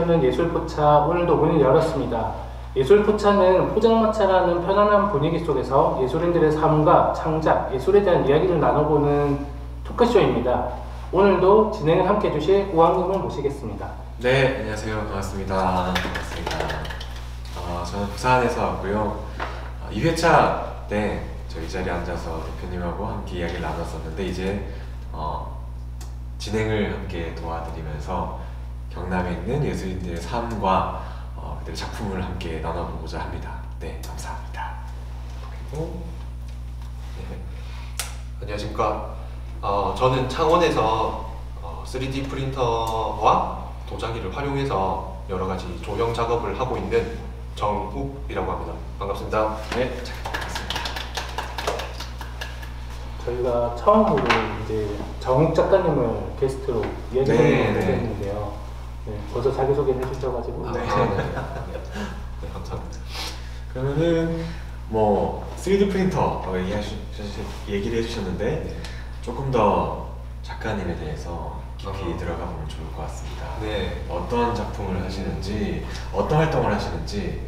없는 예술포차 오늘도 문을 열었습니다. 예술포차는 포장마차라는 편안한 분위기 속에서 예술인들의 삶과 창작, 예술에 대한 이야기를 나눠보는 토크쇼입니다. 오늘도 진행을 함께 해주실 우왕님을 모시겠습니다. 네, 안녕하세요. 반갑습니다. 저는 부산에서 왔고요. 2회차 때 저희 자리에 앉아서 대표님하고 함께 이야기를 나눴었는데 이제 진행을 함께 도와드리면서 경남에 있는 예술인들의 삶과 그들의 작품을 함께 나눠보고자 합니다. 네, 감사합니다. 그리고 안녕하십니까. 저는 창원에서 3D 프린터와 도자기를 활용해서 여러 가지 조형 작업을 하고 있는 정욱이라고 합니다. 반갑습니다. 네, 반갑습니다. 저희가 처음으로 이제 정욱 작가님을 게스트로 이야기를 했는데요. 네, 벌써 자기소개를 해주셔가지고. 네, 감사합니다. 그러면은 3D 프린터 얘기를 해주셨는데 네. 조금 더 작가님에 대해서 깊이 들어가 보면 좋을 것 같습니다. 네. 어떤 작품을 하시는지, 어떤 활동을 하시는지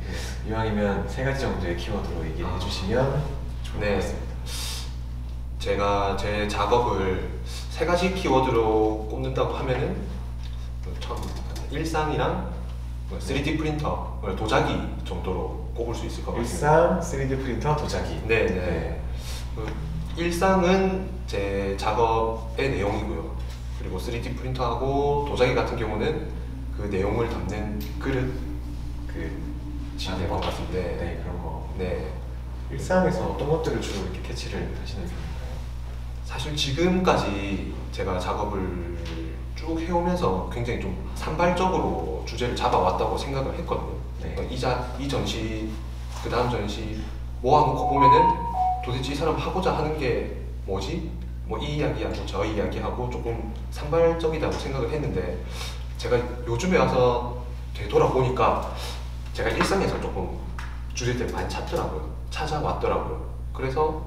이왕이면 3가지 정도의 키워드로 얘기를 해주시면 좋을 것 같습니다. 제가 제 작업을 3가지 키워드로 꼽는다고 하면은 참 일상이랑 3D 프린터, 도자기 정도로 꼽을 수 있을 것 같습니다. 일상, 3D 프린터, 도자기. 네. 일상은 제 작업의 내용이고요. 그리고 3D 프린터하고 도자기 같은 경우는 그 내용을 담는 그릇, 지금 것 같습니다. 네, 그런 거. 네. 일상에서 어떤 것들을 주로 이렇게 캐치를 하시는 편인가요? 사실 지금까지 제가 작업을 쭉 해오면서 굉장히 좀 산발적으로 주제를 잡아왔다고 생각을 했거든요. 네. 이 전시, 그 다음 전시 모아놓고 보면은 도대체 이 사람 하고자 하는 게 뭐지? 이 이야기하고 저 이야기하고 조금 산발적이라고 생각을 했는데 제가 요즘에 와서 되돌아보니까 제가 일상에서 조금 주제들을 많이 찾아왔더라고요. 그래서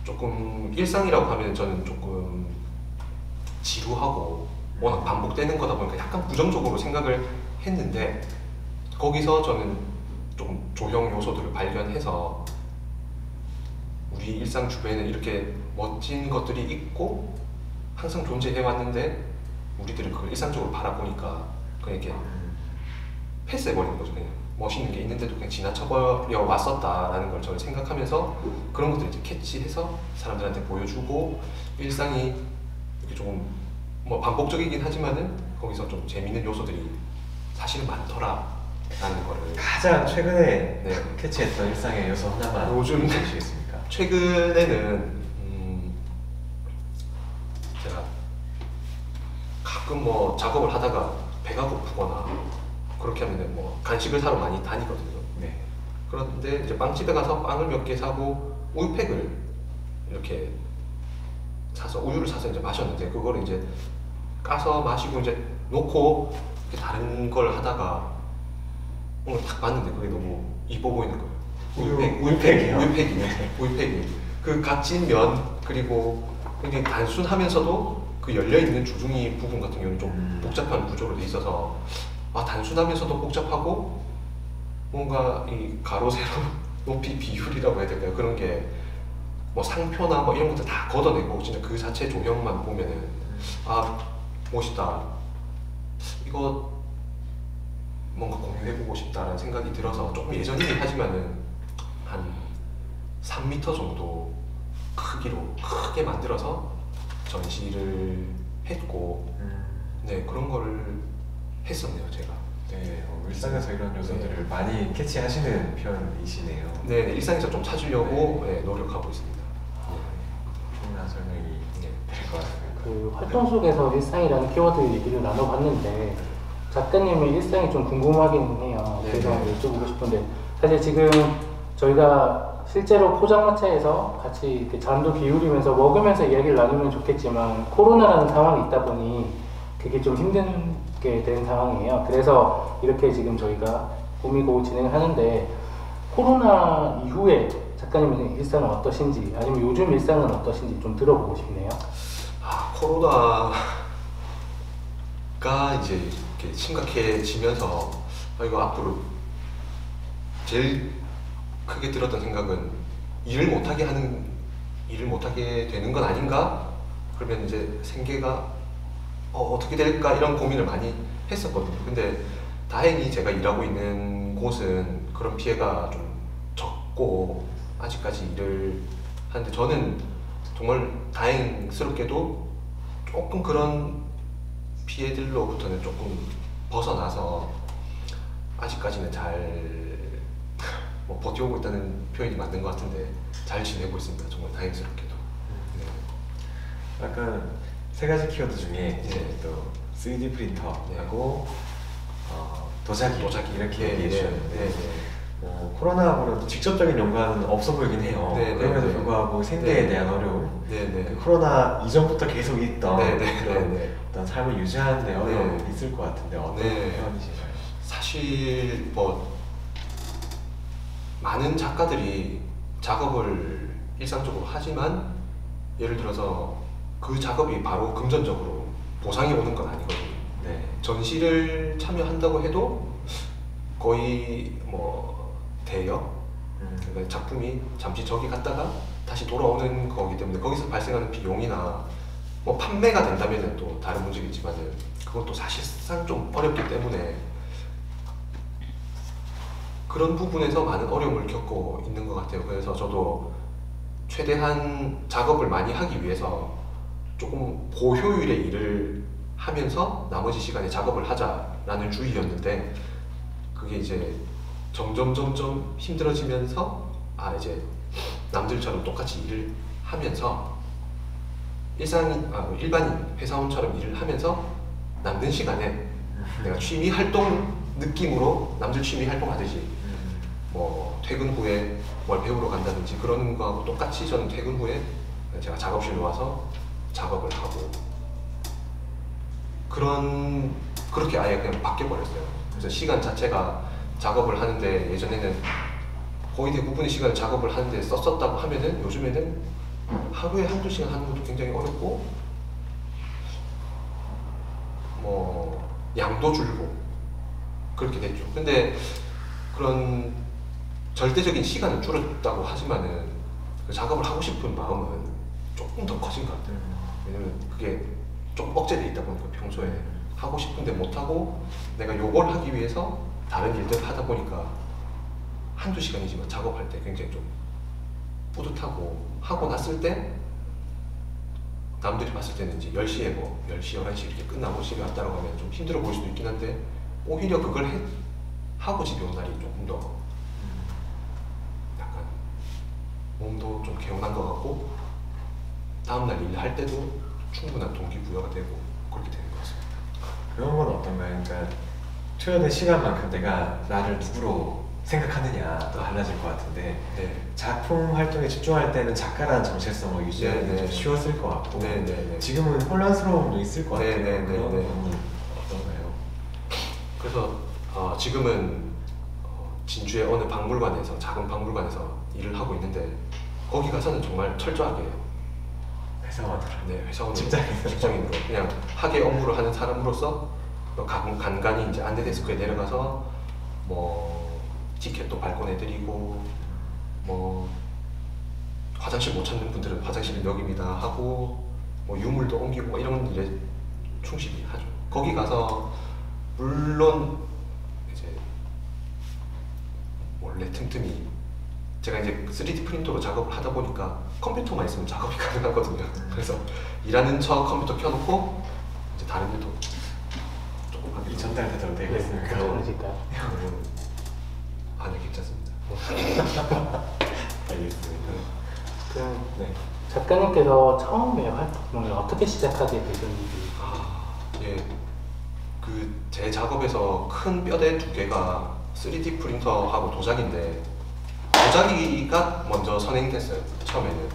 조금 일상이라고 하면 저는 조금 지루하고 워낙 반복되는 거다 보니까 약간 부정적으로 생각을 했는데 거기서 저는 조금 조형 요소들을 발견해서 우리 일상 주변에는 이렇게 멋진 것들이 있고 항상 존재해 왔는데 우리들이 그걸 일상적으로 바라보니까 그냥 이렇게 패스해버리는 거죠. 그냥 멋있는 게 있는데도 그냥 지나쳐버려 왔었다라는 걸 저는 생각하면서 그런 것들을 이제 캐치해서 사람들한테 보여주고 일상이 이렇게 조금 반복적이긴 하지만은 거기서 좀 재밌는 요소들이 사실은 많더라라는 거를 가장 최근에 캐치했던 일상의 요소 하나만 요즘 해주시겠습니까? 최근에는 제가 가끔 작업을 하다가 배가 고프거나 그렇게 하면은 간식을 사러 많이 다니거든요. 네. 그런데 이제 빵집에 가서 빵을 몇 개 사고 우유팩을 이렇게 사서 우유를 사서 이제 마셨는데 그거를 이제 까서 마시고 이제 놓고 이렇게 다른 걸 하다가 오늘 딱 봤는데 그게 너무 이뻐 보이는 거예요. 우유팩이요? 우유팩이 그 갓진 면 그리고 굉장히 단순하면서도 그 열려있는 주둥이 부분 같은 경우는 좀 복잡한 구조로 돼 있어서 단순하면서도 복잡하고 뭔가 이 가로 세로 높이 비율이라고 해야 될까요? 그런 게 상표나 이런 것들 다 걷어내고 진짜 그 자체 조형만 보면은 멋있다. 이거 뭔가 공유해보고 싶다라는 생각이 들어서 조금 예전이긴 하지만은 한 3m 정도 크게 만들어서 전시를 했고 네, 그런 거를 했었네요, 제가. 네, 일상에서 이런 요소들을 많이 캐치하시는 편이시네요. 네, 일상에서 좀 찾으려고 노력하고 있습니다. 충분한 설명이 될 것 같습니다. 그 활동 속에서 일상이라는 키워드 얘기를 나눠봤는데 작가님의 일상이 좀 궁금하긴 해요. 그래서 여쭤보고 싶은데 사실 지금 저희가 실제로 포장마차에서 같이 이렇게 잔도 기울이면서 먹으면서 이야기를 나누면 좋겠지만 코로나라는 상황이 있다 보니 그게 좀 힘들게 된 상황이에요. 그래서 이렇게 지금 저희가 꾸미고 진행을 하는데 코로나 이후에 작가님의 일상은 어떠신지 아니면 요즘 일상은 어떠신지 좀 들어보고 싶네요. 코로나가 이제 이렇게 심각해지면서 이거 앞으로 제일 크게 들었던 생각은 일을 못하게 되는 건 아닌가? 그러면 이제 생계가 어떻게 될까 이런 고민을 많이 했었거든요. 근데 다행히 제가 일하고 있는 곳은 그런 피해가 좀 적고 아직까지 일을 하는데 저는 정말 다행스럽게도 조금 그런 피해들로부터는 조금 벗어나서 아직까지는 잘 뭐 버텨오고 있다는 표현이 맞는 것 같은데 잘 지내고 있습니다. 정말 다행스럽게도. 네. 약간 세 가지 키워드 중에 이제 네. 또 3D 프린터하고 도자기 이렇게 네, 얘기해 네, 주셨는데 네, 네. 코로나하고는 직접적인 연관은 없어 보이긴 해요. 네, 네, 그럼에도 네. 불구하고 생계에 네. 대한 어려움, 네, 네. 그 코로나 이전부터 계속 있던 네, 네, 그런 네, 네. 어떤 삶을 유지하는 데 어려움이 네. 있을 것 같은데 어떤 네. 표현이신가요? 사실 뭐 많은 작가들이 작업을 일상적으로 하지만 예를 들어서 그 작업이 바로 금전적으로 보상이 오는 건 아니거든요. 네. 전시를 참여한다고 해도 거의 뭐 대여 그러니까 작품이 잠시 저기 갔다가 다시 돌아오는 거기 때문에 거기서 발생하는 비용이나 뭐 판매가 된다면 또 다른 문제겠지만은 그것도 사실상 좀 어렵기 때문에 그런 부분에서 많은 어려움을 겪고 있는 것 같아요. 그래서 저도 최대한 작업을 많이 하기 위해서 조금 고효율의 일을 하면서 나머지 시간에 작업을 하자라는 주의였는데 그게 이제 점점 힘들어지면서 이제 남들처럼 똑같이 일을 하면서 일반인 회사원처럼 일을 하면서 남는 시간에 내가 취미 활동 느낌으로 남들 취미 활동 하듯이 뭐 퇴근 후에 뭘 배우러 간다든지 그런 거하고 똑같이 저는 퇴근 후에 제가 작업실로 와서 작업을 하고 그렇게 아예 그냥 바뀌어 버렸어요. 그래서 시간 자체가 작업을 하는데 예전에는 거의 대부분의 시간을 작업을 하는데 썼었다고 하면은 요즘에는 하루에 한두 시간 하는 것도 굉장히 어렵고 뭐 양도 줄고 그렇게 됐죠. 근데 그런 절대적인 시간은 줄었다고 하지만은 그 작업을 하고 싶은 마음은 조금 더 커진 것 같아요. 왜냐면 그게 좀 억제돼 있다 보니까 평소에 하고 싶은데 못하고 내가 요걸 하기 위해서 다른 일들을 하다 보니까 한두 시간이지만 작업할 때 굉장히 좀 뿌듯하고 하고 났을 때 남들이 봤을 때는 이제 10시에 10시, 11시 이렇게 끝나고 집에 왔다고 하면 좀 힘들어 보일 수도 있긴 한데 오히려 그걸 하고 집에 온 날이 조금 더 약간 몸도 좀 개운한 것 같고 다음날 일할 때도 충분한 동기부여가 되고 그렇게 되는 것 같습니다. 그런 건 어떤가요? 그러니까 투여된 시간만큼 내가 나를 누구로 생각하느냐가 달라질 것 같은데 네. 작품 활동에 집중할 때는 작가라는 정체성을 유지하는 게 좀 쉬웠을 것 같고 지금은 혼란스러움도 있을 것 같아요. 그런 부분이 어떤가요? 그래서 지금은 진주의 어느 박물관에서 작은 박물관에서 일을 하고 있는데 거기 가서는 정말 철저하게 회사원으로 회사원으로 직장인으로 그냥 학예 업무를 하는 사람으로서 간간히 이제 안내 데스크에 내려가서 뭐 티켓도 발권해드리고 뭐 화장실 못 찾는 분들은 화장실 여기입니다 하고 뭐 유물도 옮기고 뭐 이런 일에 충실히 하죠. 거기 가서 물론 이제 원래 틈틈이 제가 이제 3D 프린터로 작업을 하다 보니까 컴퓨터만 있으면 작업이 가능하거든요. 그래서 일하는 척 컴퓨터 켜놓고 이제 다른 일도 조금 하고 전달 되도록 되어 있습니까? 괜찮으실까요? 네, 괜찮습니다. 알겠습니다. 네. 작가님께서 처음에 활동을 어떻게 시작하게 되셨는지. 예. 제 작업에서 큰 뼈대 두 개가 3D 프린터하고 도자기인데 도자기가 먼저 선행됐어요. 처음에는.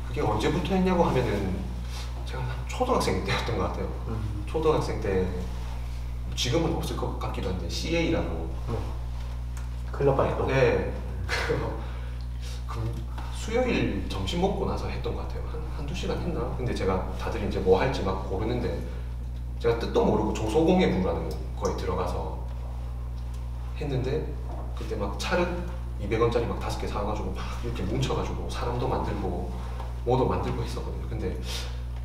그게 언제부터 했냐고 하면은 제가 한 초등학생 때였던 것 같아요. 초등학생 때 지금은 없을 것 같기도 한데 CA라고 클럽 활동. 네. 수요일 점심 먹고 나서 했던 것 같아요. 한두 시간 했나? 근데 제가 다들 이제 뭐 할지 막 고르는데 제가 뜻도 모르고 조소공예부라는 거에 들어가서 했는데 그때 막 차를 200원짜리 막 5개 사가지고 막 이렇게 뭉쳐가지고 사람도 만들고 뭐도 만들고 했었거든요. 근데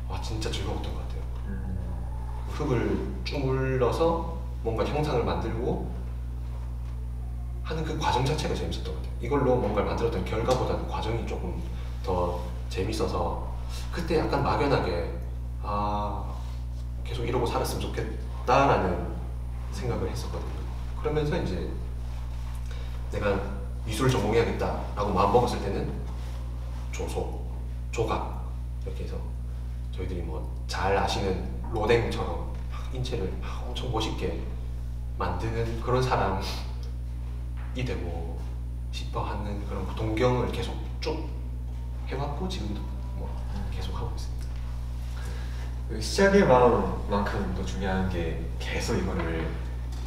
와 진짜 즐거웠던 것 같아요. 흙을 주물러서 뭔가 형상을 만들고 하는 그 과정 자체가 재밌었던 것 같아요. 이걸로 뭔가를 만들었던 결과보다는 과정이 조금 더 재밌어서 그때 약간 막연하게 아 계속 이러고 살았으면 좋겠다라는 생각을 했었거든요. 그러면서 이제 내가 미술을 전공해야겠다라고 마음 먹었을 때는 조소, 조각 이렇게 해서 저희들이 뭐 잘 아시는 로댕처럼 막 인체를 막 엄청 멋있게 만드는 그런 사람이 되고 싶어하는 그런 동경을 계속 쭉 해왔고 지금도 뭐 계속 하고 있습니다. 그 시작의 마음만큼 또 중요한 게 계속 이거를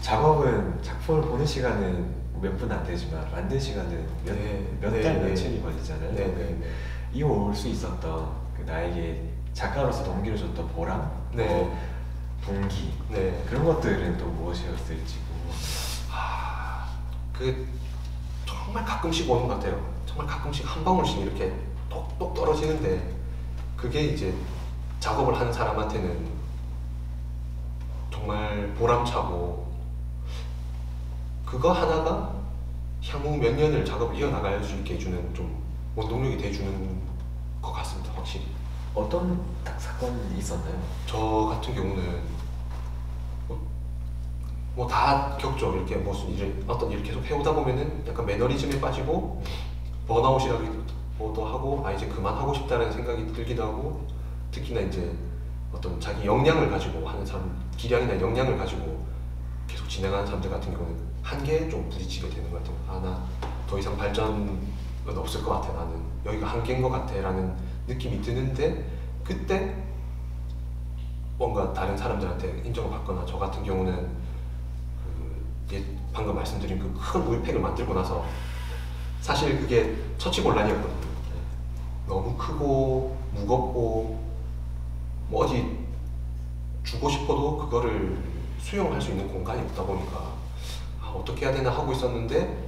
작업은 작품을 보는 시간은 몇 분 안 되지만 만든 시간은 몇 달 며칠이 걸리잖아요. 이어올 수 있었던 그 나에게 작가로서 동기를 줬던 보람, 동기 그런 것들은 또 무엇이었을지. 그 정말 가끔씩 오는 것 같아요. 정말 가끔씩 한 방울씩 이렇게 똑똑 떨어지는데 그게 이제 작업을 하는 사람한테는 정말 보람차고 그거 하나가 향후 몇 년을 작업을 이어나갈 수 있게 해주는 좀 원동력이 돼주는 것 같습니다. 확실히. 어떤 사건이 있었나요? 저 같은 경우는 뭐 다 겪죠. 이렇게 무슨 일을 어떤 일을 계속 해오다 보면은 약간 매너리즘에 빠지고 번아웃이라고도 하고 아 이제 그만하고 싶다는 생각이 들기도 하고 특히나 이제 어떤 자기 역량을 가지고 하는 사람 기량이나 역량을 가지고 계속 진행하는 사람들 같은 경우는 한계에 좀 부딪히게 되는 것 같아요. 아 나 더 이상 발전은 없을 것 같아. 나는 여기가 한계인 것 같아 라는 느낌이 드는데 그때 뭔가 다른 사람들한테 인정을 받거나 저 같은 경우는 방금 말씀드린 그 큰 우유팩을 만들고 나서 사실 그게 처치곤란이었거든요. 너무 크고 무겁고 뭐 어디 주고 싶어도 그거를 수용할 수 있는 공간이 없다 보니까 아, 어떻게 해야 되나 하고 있었는데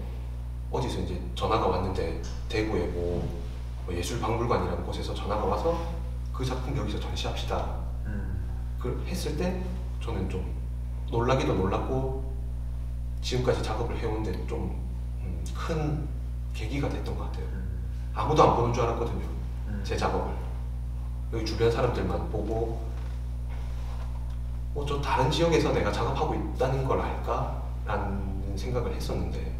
어디서 이제 전화가 왔는데 대구에 뭐 예술박물관이라는 곳에서 전화가 와서 그 작품 여기서 전시합시다. 그 했을 때 저는 좀 놀라기도 놀랐고 지금까지 작업을 해오는데 좀 큰 계기가 됐던 것 같아요. 아무도 안 보는 줄 알았거든요. 제 작업을. 여기 주변 사람들만 보고 저 다른 지역에서 내가 작업하고 있다는 걸 알까? 라는 생각을 했었는데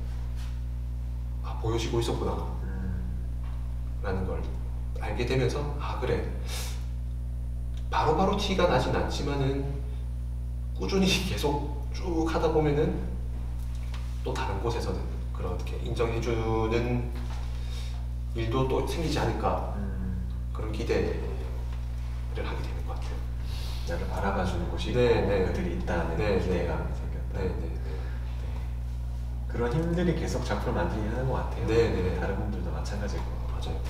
아 보여지고 있었구나 라는 걸 알게 되면서 아 그래 바로바로 티가 나진 않지만은 꾸준히 계속 쭉 하다 보면은 또 다른 곳에서는 그렇게 인정해주는 일도 또 생기지 않을까 그런 기대를 하게 되는 것 같아요. 나를 바라봐주는 곳이 있고 그들이 있다는 기대감이 생겼다. 그런 힘들이 계속 작품을 만들긴 하는 것 같아요. 다른 분들도 마찬가지일 것 같아요. 맞아요.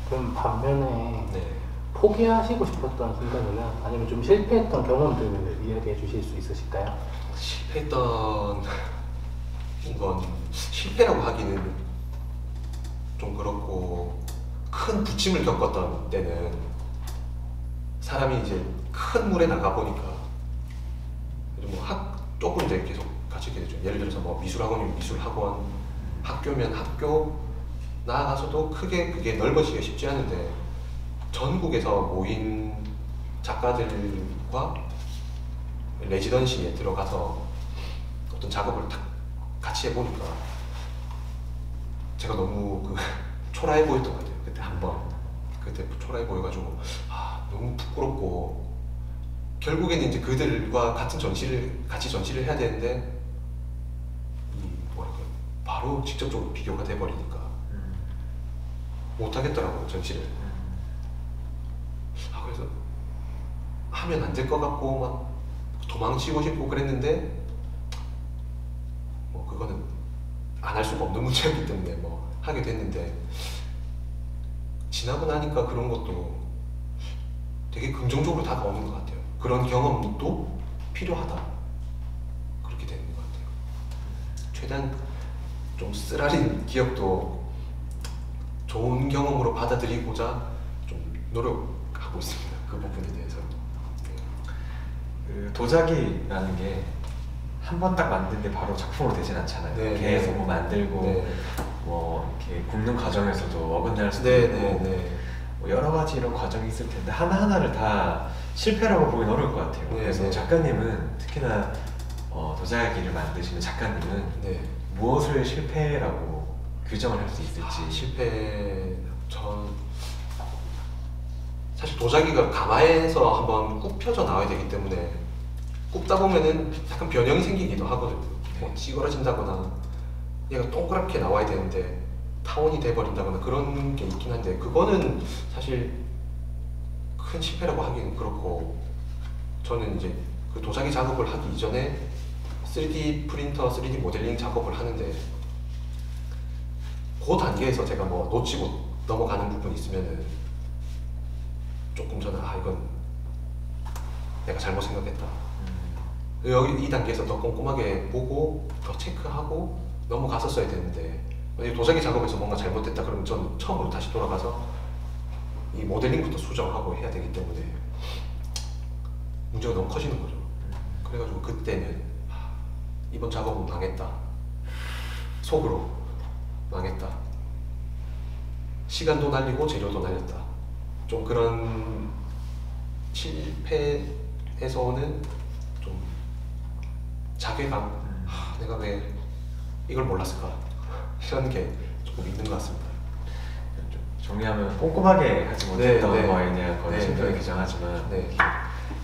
그럼 반면에 포기하시고 싶었던 순간이나 아니면 좀 실패했던 경험들을 이야기해 주실 수 있으실까요? 실패했던 건 실패라고 하기는 좀 그렇고 큰 부침을 겪었던 때는 사람이 이제 큰 물에 나가 보니까 뭐 조금 이제 계속 갇히게 되죠. 예를 들어서 뭐 미술학원이면 미술학원, 학교면 학교 나아가서도 크게 그게 넓어지기가 쉽지 않은데 전국에서 모인 작가들과 레지던시에 들어가서 어떤 작업을 딱 같이 해보니까 제가 너무 초라해 보였던 것 같아요. 그때 한번 그때 초라해 보여가지고 아 너무 부끄럽고 결국에는 이제 그들과 같이 전시를 해야 되는데 바로 직접적으로 비교가 돼버리니까 못하겠더라고요 전시를. 아 그래서 하면 안 될 것 같고 막 도망치고 싶고 그랬는데 뭐 그거는 안 할 수가 없는 문제였기 때문에 뭐 하게 됐는데 지나고 나니까 그런 것도 되게 긍정적으로 다가오는 것 같아요. 그런 경험도 필요하다. 최대한 좀 쓰라린 기억도 좋은 경험으로 받아들이고자 좀 노력하고 있습니다. 그 부분에 대해서. 그 도자기라는 게 한 번 딱 만드는데 바로 작품으로 되진 않잖아요. 네, 계속 네. 뭐 만들고 네. 뭐 이렇게 굽는 과정에서도 어긋날 수도 네, 있고 네, 네. 뭐 여러 가지 이런 과정이 있을 텐데 하나하나를 다 실패라고 보긴 어려울 것 같아요. 네, 그래서 네. 작가님은 특히나 도자기를 만드시는 작가님은 네. 무엇을 실패라고 규정을 할 수 있을지. 실패 전 사실 도자기가 가마에서 한번 굽혀져 나와야 되기 때문에 굽다 보면은 약간 변형이 생기기도 하거든요. 뭐 찌그러진다거나 얘가 동그랗게 나와야 되는데 타원이 돼버린다거나 그런 게 있긴 한데 그거는 사실 큰 실패라고 하기는 그렇고 저는 이제 그 도자기 작업을 하기 이전에 3D 프린터, 3D 모델링 작업을 하는데 그 단계에서 제가 뭐 놓치고 넘어가는 부분이 있으면은 조금 저는 이건 내가 잘못 생각했다. 여기 이 단계에서 더 꼼꼼하게 보고 더 체크하고 넘어갔었어야 되는데 만약에 도자기 작업에서 뭔가 잘못됐다 그러면 전 처음으로 다시 돌아가서 이 모델링부터 수정하고 해야 되기 때문에 문제가 너무 커지는 거죠. 그래가지고 그때는 이번 작업은 망했다. 속으로 망했다. 시간도 날리고 재료도 날렸다. 좀 그런 실패에서 오는 좀 자괴감. 내가 왜 이걸 몰랐을까? 이런 게 조금 있는 것 같습니다. 좀 정리하면 꼼꼼하게 하지 못했던 네, 네. 거에 대한 건 네, 실패를 네. 규정하지만 네.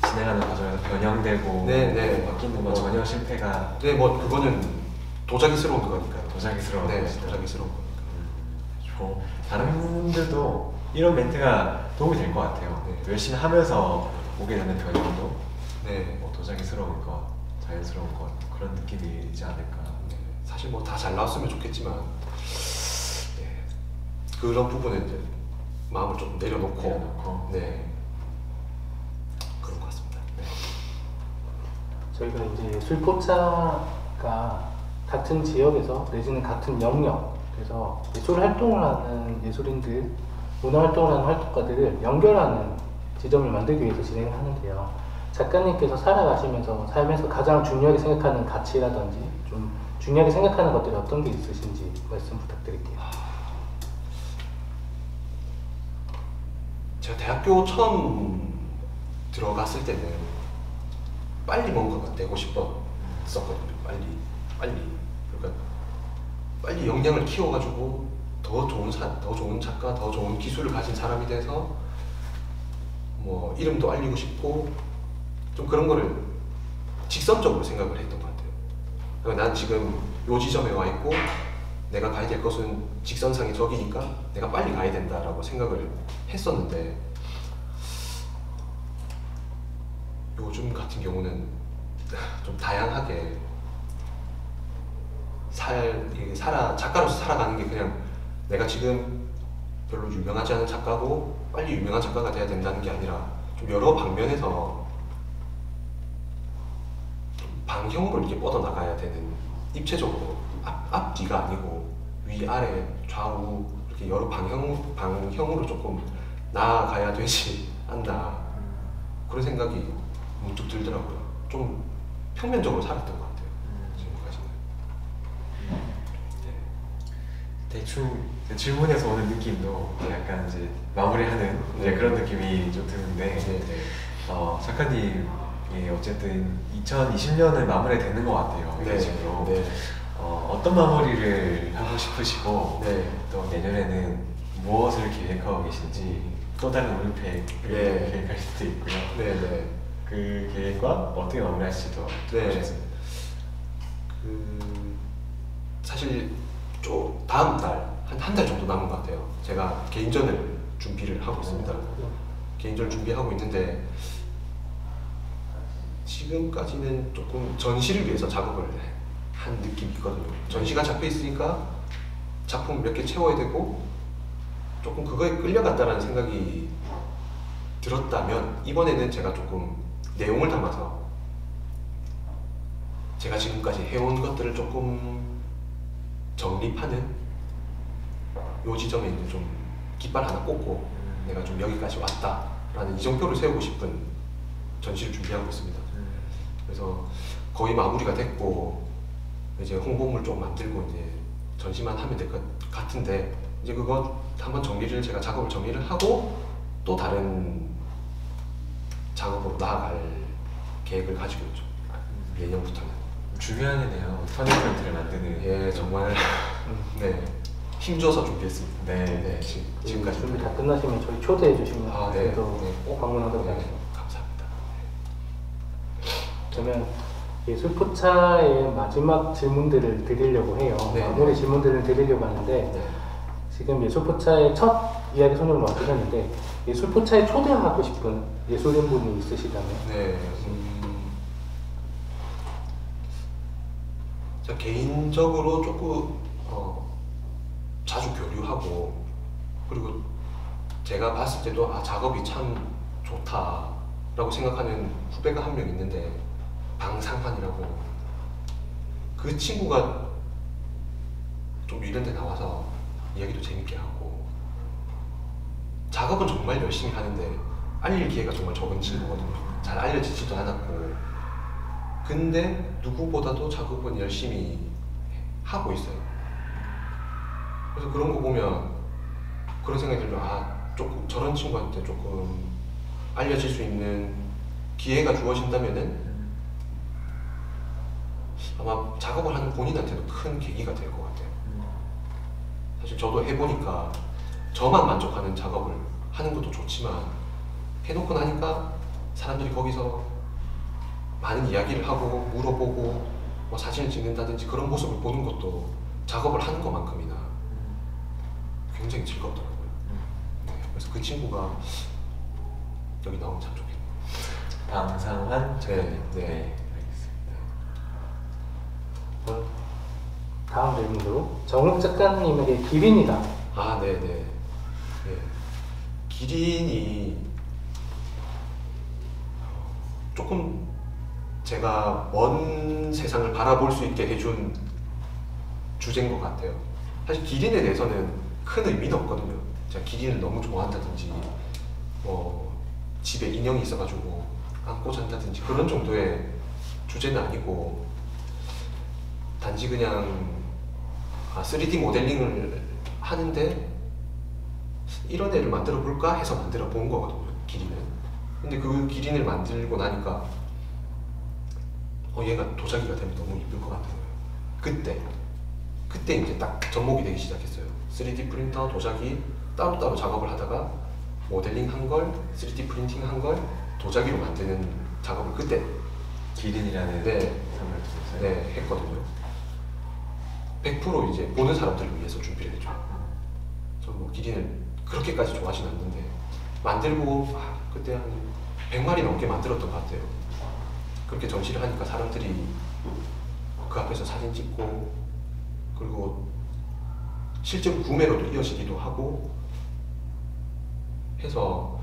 진행하는 과정에서 변형되고 네, 네. 바뀌는 건 전혀 실패가 네, 뭐 그거는 도자기스러운 거니까요. 도자기스러운 네, 것이다. 도자기스러운 거니까. 다른 분들도 이런 멘트가 도움이 될 것 같아요. 네. 열심히 하면서 오게 되는 변형도 네. 뭐 도자기스러운 것, 자연스러운 것 그런 느낌이지 않을까. 네, 사실 뭐 다 잘 나왔으면 좋겠지만 네, 그런 부분은 이제 마음을 좀 내려놓고 네, 그런 것 같습니다. 네. 저희가 이제 예술포차가 같은 지역에서 내지는 같은 영역, 그래서 예술 활동을 하는 예술인들, 문화 활동을 하는 활동가들을 연결하는 지점을 만들기 위해서 진행을 하는데요. 작가님께서 살아가시면서 삶에서 가장 중요하게 생각하는 가치라든지 좀 중요하게 생각하는 것들이 어떤 게 있으신지 말씀 부탁드릴게요. 제가 대학교 처음 들어갔을 때는 빨리 뭔가가 되고 싶었거든요. 빨리. 그러니까 빨리 역량을 키워가지고 더 좋은 작가, 더 좋은 기술을 가진 사람이 돼서 뭐 이름도 알리고 싶고 좀 그런 거를 직선적으로 생각을 했던 것 같아요. 그러니까 난 지금 요 지점에 와 있고 내가 가야 될 것은 직선상의 저기니까 내가 빨리 가야 된다라고 생각을 했었는데 요즘 같은 경우는 좀 다양하게 작가로서 살아가는 게 그냥 내가 지금 별로 유명하지 않은 작가고 빨리 유명한 작가가 돼야 된다는 게 아니라 좀 여러 방면에서 좀 방향으로 이렇게 뻗어나가야 되는, 입체적으로 앞뒤가 아니고 위아래 좌우 이렇게 여러 방향으로 조금 나아가야 되지 않나 그런 생각이 문득 들더라고요. 좀 평면적으로 살았던 것 같아요. 지금까지는. 대충 질문에서 오는 느낌도 약간 이제 마무리하는 이제 그런 느낌이 좀 드는데 작가님이 어쨌든 2020년을 마무리되는 것 같아요. 이런 식으로. 어떤 마무리를 하고 싶으시고 또 내년에는 무엇을 계획하고 계신지 또 다른 올림픽을 계획할 수도 있고요. 그 계획과 어떻게 마무리하실지도 보셨습니다. 사실 다음 달 한 달 정도 남은 것 같아요. 제가 개인전을 준비를 하고 있습니다. 개인전을 준비하고 있는데 지금까지는 조금 전시를 위해서 작업을 한 느낌이 있거든요. 전시가 잡혀 있으니까 작품 몇 개 채워야 되고 조금 그거에 끌려갔다라는 생각이 들었다면 이번에는 제가 조금 내용을 담아서 제가 지금까지 해온 것들을 조금 정립하는 요 지점에 있는 좀 깃발 하나 꽂고 내가 좀 여기까지 왔다라는 이정표를 세우고 싶은 전시를 준비하고 있습니다. 그래서 거의 마무리가 됐고 이제 홍보물 좀 만들고 이제 전시만 하면 될 것 같은데 이제 그거 한번 제가 작업을 정리를 하고 또 다른 작업으로 나아갈 계획을 가지고 있죠. 내년부터는. 중요한 애네요. 터닝포인트를 만드는. 예, 정말 네 힘줘서 준비했습니다. 네. 지금까지 준비 다 끝나시면 저희 초대해 주시면 네. 꼭 방문하도록 네, 하겠습니다. 감사합니다. 그러면 예술포차의 마지막 질문들을 드리려고 해요. 네. 마무리 질문들을 드리려고 하는데 네. 지금 예술포차의 첫 이야기 손님을 맡으셨는데 예술포차에 초대하고 싶은 예술인분이 있으시다면? 네. 제가 개인적으로 조금 자주 교류하고 그리고 제가 봤을 때도 작업이 참 좋다라고 생각하는 후배가 한 명 있는데 방상환이라고 그 친구가 좀 이런 데 나와서 이야기도 재밌게 하고 작업은 정말 열심히 하는데 알릴 기회가 정말 적은 친구거든요. 잘 알려지지도 않았고 근데 누구보다도 작업은 열심히 하고 있어요. 그래서 그런 거 보면 그런 생각이 들면 조금 저런 친구한테 조금 알려질 수 있는 기회가 주어진다면은 아마 작업을 하는 본인한테도 큰 계기가 될 것 같아요. 사실 저도 해보니까 저만 만족하는 작업을 하는 것도 좋지만 해놓고 나니까 사람들이 거기서 많은 이야기를 하고 물어보고 뭐 사진을 찍는다든지 그런 모습을 보는 것도 작업을 하는 것만큼이나 굉장히 즐겁더라고요. 네, 그래서 그 친구가 여기 나오면 참 좋겠네요. 방상환 작가님. 네. 다음 질문으로 정욱 작가님에게 기린이다. 네네. 네. 기린이 조금 제가 먼 세상을 바라볼 수 있게 해준 주제인 것 같아요. 사실 기린에 대해서는 큰 의미는 없거든요. 제가 기린을 너무 좋아한다든지 집에 인형이 있어가지고 안고 잔다든지 그런 정도의 주제는 아니고 단지 그냥 3D 모델링을 하는데 이런 애를 만들어 볼까 해서 만들어 본 거거든요. 기린은. 근데 그 기린을 만들고 나니까 얘가 도자기가 되면 너무 이쁠 것 같은 거예요. 그때 이제 딱 접목이 되기 시작했어요. 3D 프린터, 도자기 따로따로 작업을 하다가 모델링 한 걸, 3D 프린팅 한 걸 도자기로 만드는 작업을 그때 기린이라는 상을 했거든요. 100% 이제 보는 사람들을 위해서 준비를 했죠. 저 뭐 기린을 그렇게까지 좋아하진 않는데 만들고 그때 한 100마리 넘게 만들었던 것 같아요. 그렇게 전시를 하니까 사람들이 그 앞에서 사진 찍고 그리고 실제로 구매로도 이어지기도 하고 해서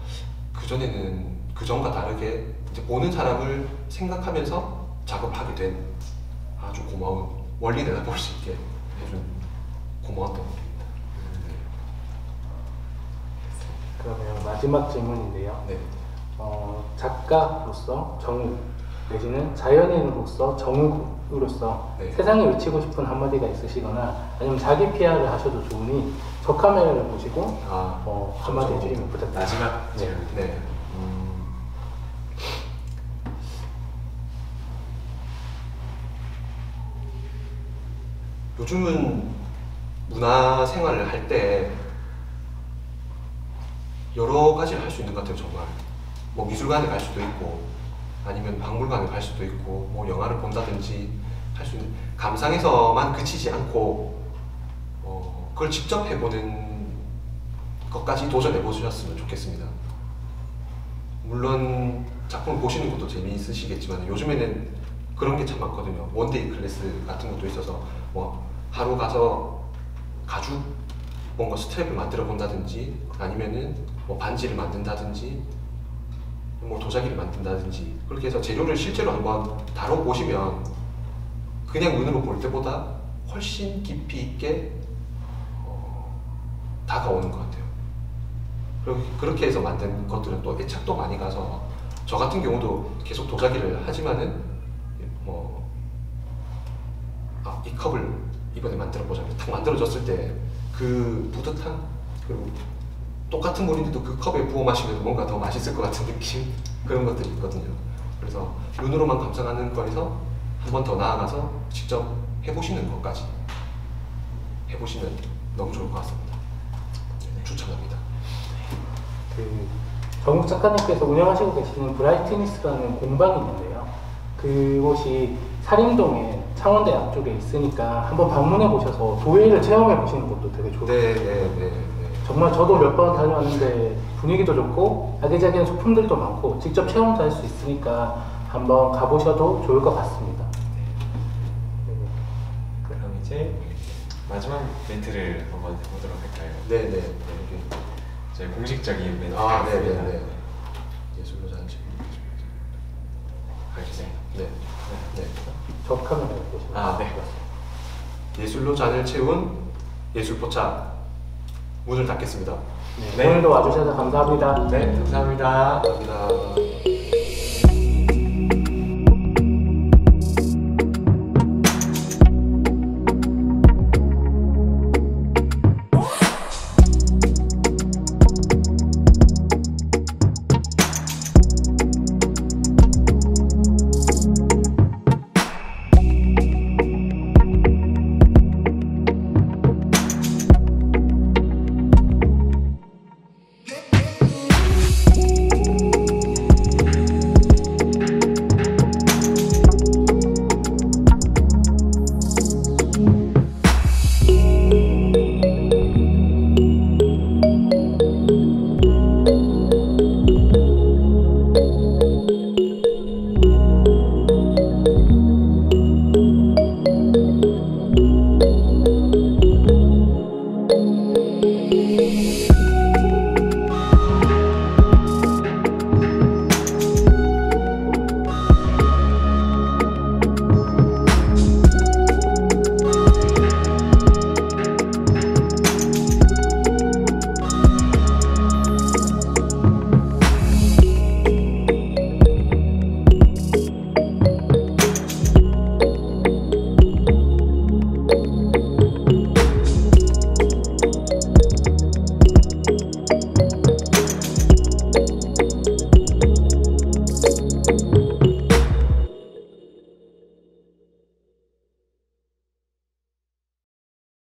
그전과 다르게 이제 보는 사람을 생각하면서 작업을 하게 된 아주 고마운 멀리 내다볼 수 있게 해준 고마웠던 분입니다. 그러면 마지막 질문인데요. 네. 작가로서 정욱 내지는 자연인으로서 정욱으로서 네. 세상에 외치고 싶은 한마디가 있으시거나 아니면 자기 PR을 하셔도 좋으니 저 카메라를 보시고 한마디 해주시면 부탁드립니다. 마지막 네. 질문. 네. 요즘은 문화 생활을 할 때 여러 가지를 할 수 있는 것 같아요. 정말 뭐 미술관에 갈 수도 있고 아니면 박물관에 갈 수도 있고 뭐 영화를 본다든지 할 수 있는 감상에서만 그치지 않고 그걸 직접 해보는 것까지 도전해 보셨으면 좋겠습니다. 물론 작품을 보시는 것도 재미있으시겠지만 요즘에는 그런 게 참 많거든요. 원데이 클래스 같은 것도 있어서 뭐 하루 가서 가죽 뭔가 스트랩을 만들어 본다든지 아니면은 뭐 반지를 만든다든지 뭐 도자기를 만든다든지 그렇게 해서 재료를 실제로 한번 다뤄보시면 그냥 눈으로 볼 때보다 훨씬 깊이 있게 다가오는 것 같아요. 그리고 그렇게 해서 만든 것들은 또 애착도 많이 가서 저 같은 경우도 계속 도자기를 하지만은 이 컵을 이번에 만들어보자 딱 만들어졌을 때 그 뿌듯함, 그리고 똑같은 물인데도 그 컵에 부어 마시면 뭔가 더 맛있을 것 같은 느낌, 그런 것들이 있거든요. 그래서 눈으로만 감상하는 거에서 한 번 더 나아가서 직접 해보시는 것까지 해보시면 너무 좋을 것 같습니다. 추천합니다. 그 정욱 작가님께서 운영하시고 계시는 브라이트니스라는 공방이 있는데요. 그곳이 사림동에 창원대 앞쪽에 있으니까 한번 방문해 보셔서 도예를 체험해 보시는 것도 되게 좋을 것 같아요. 네. 정말 저도 몇 번 다녀왔는데 분위기도 좋고 아기자기한 소품들도 많고 직접 체험도 할 수 있으니까 한번 가보셔도 좋을 것 같습니다. 그럼 이제 마지막 멘트를 한번 해보도록 할까요? 네. 저희 공식적인 멘트. 네. 예술로 잔치. 알겠어요. 네. 저 카메라 보시면 네. 예술로 잔을 채운 예술포차 문을 닫겠습니다. 네. 오늘도 와주셔서 감사합니다. 네, 감사합니다. 감사합니다.